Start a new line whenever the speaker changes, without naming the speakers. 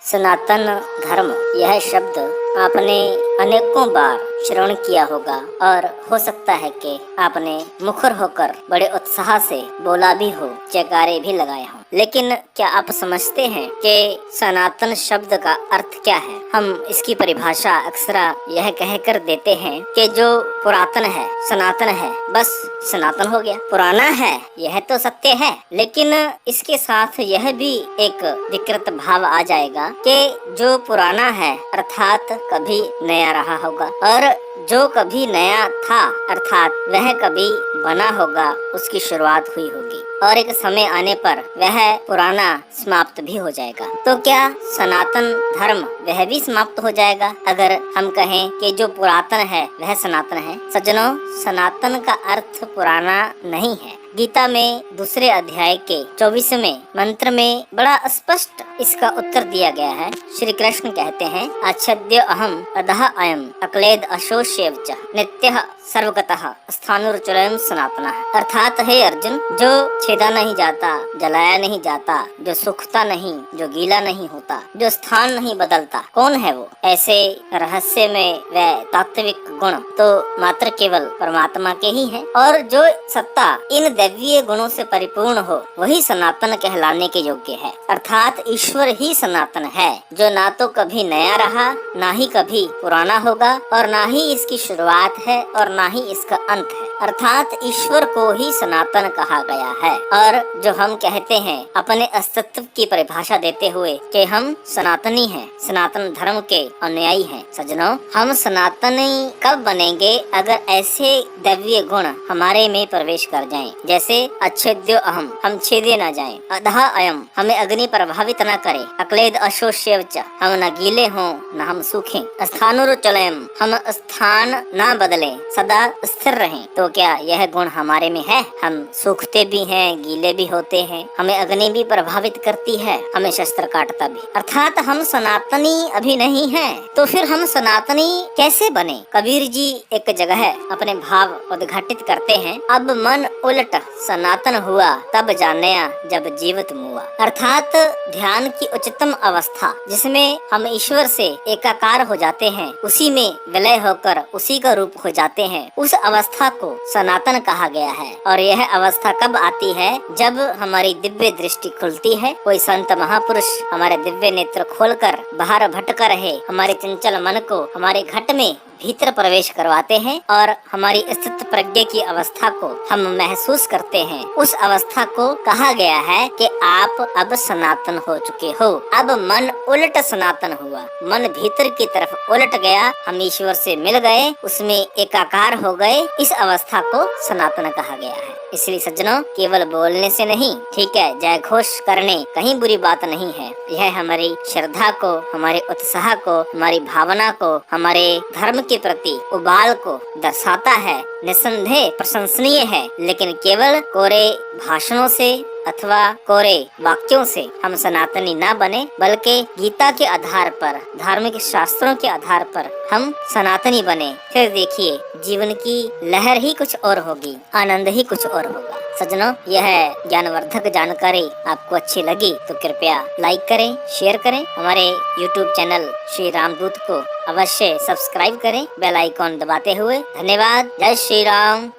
सनातन धर्म यह शब्द आपने अनेकों बार श्रवण किया होगा और हो सकता है कि आपने मुखर होकर बड़े उत्साह से बोला भी हो, जयकारे भी लगाए हों। लेकिन क्या आप समझते हैं कि सनातन शब्द का अर्थ क्या है? हम इसकी परिभाषा अक्सर यह कहकर देते हैं कि जो पुरातन है, सनातन है, बस सनातन हो गया। पुराना है यह तो सत्य है, लेकिन इसके साथ यह भी एक विकृत भाव आ जाएगा कि जो पुराना है अर्थात कभी नया रहा होगा, और जो कभी नया था अर्थात वह कभी बना होगा, उसकी शुरुआत हुई होगी और एक समय आने पर वह पुराना समाप्त भी हो जाएगा। तो क्या सनातन धर्म वह भी समाप्त हो जाएगा अगर हम कहें कि जो पुरातन है वह सनातन है? सज्जनों, सनातन का अर्थ पुराना नहीं है। गीता में दूसरे अध्याय के 24वें मंत्र में बड़ा स्पष्ट इसका उत्तर दिया गया है। श्री कृष्ण कहते हैं, अच्छद्य अहम अधः अयम अक्लेद अशोष्यव च नित्यः सर्वगतः स्थाणुर्चलयम् सनातनः। अर्थात हे अर्जुन, जो छेदा नहीं जाता, जलाया नहीं जाता, जो सूखता नहीं, जो गीला नहीं होता, जो स्थान नहीं बदलता, कौन है वो? ऐसे रहस्य में वह तात्विक गुण तो मात्र केवल परमात्मा के ही हैं, और जो सत्ता इन दैवीय गुणों से परिपूर्ण हो वही सनातन कहलाने के योग्य है। अर्थात ईश्वर ही सनातन है, जो ना तो कभी नया रहा, ना ही कभी पुराना होगा, और ना ही इसकी शुरुआत है और ना ही इसका अंत है। अर्थात ईश्वर को ही सनातन कहा गया है। और जो हम कहते हैं अपने अस्तित्व की परिभाषा देते हुए कि हम सनातनी हैं, सनातन धर्म के अनुयायी हैं, सज्जनों, हम सनातनी कब बनेंगे अगर ऐसे दैवीय गुण हमारे में प्रवेश कर जाएं, जैसे अच्छेद्यो अहम, हम छेदे न जाएं, अधः अयम, हमें अग्नि प्रभावित न करे, अक्लेद अशोष्यव च, हम न गीले हों न हम सूखें, स्थाणुर्चलयम्, हम स्थान न बदलें, सदा स्थिर रहें। तो क्या यह गुण हमारे में है? हम सूखते भी हैं, गीले भी होते हैं, हमें अग्नि भी प्रभावित करती है, हमें शस्त्र काटता भी। अर्थात हम सनातनी अभी नहीं हैं, तो फिर हम सनातनी कैसे बने? कबीर जी एक जगह अपने भाव उद्घाटित करते हैं, अब मन उलट सनातन हुआ तब जानिया जब जीवित मुआ। अर्थात ध्यान की उच्चतम अवस्था जिसमें हम ईश्वर से एकाकार हो जाते हैं, उसी में विलय होकर उसी का रूप हो जाते हैं, उस अवस्था को सनातन कहा गया है। और यह अवस्था कब आती है? जब हमारी दिव्य दृष्टि खुलती है, कोई संत महापुरुष हमारे दिव्य नेत्र खोलकर बाहर भटक रहे हमारे चंचल मन को हमारे घट में भीतर प्रवेश करवाते हैं और हमारी स्थित प्रज्ञा की अवस्था को हम महसूस करते हैं। उस अवस्था को कहा गया है कि आप अब सनातन हो चुके हो। अब मन उलट सनातन हुआ, मन भीतर की तरफ उलट गया, हम ईश्वर से मिल गए, उसमें एकाकार हो गए। इस अवस्था को सनातन कहा गया है। इसलिए सज्जनों, केवल बोलने से नहीं, ठीक है, जय घोष करने कहीं बुरी बात नहीं है। यह हमारी श्रद्धा को, हमारे उत्साह को, हमारी भावना को, हमारे धर्म के प्रति उबाल को दर्शाता है, निसंदेह प्रशंसनीय है। लेकिन केवल कोरे भाषणों से अथवा कोरे वाक्यों से हम सनातनी ना बने, बल्कि गीता के आधार पर, धार्मिक शास्त्रों के आधार पर हम सनातनी बने। फिर देखिए, जीवन की लहर ही कुछ और होगी, आनंद ही कुछ और होगा। सज्जनों, यह ज्ञानवर्धक जानकारी आपको अच्छी लगी तो कृपया लाइक करें, शेयर करें। हमारे YouTube चैनल श्री रामदूत को अवश्य सब्सक्राइब करें, बेल आइकॉन दबाते हुए। धन्यवाद। जय श्री राम।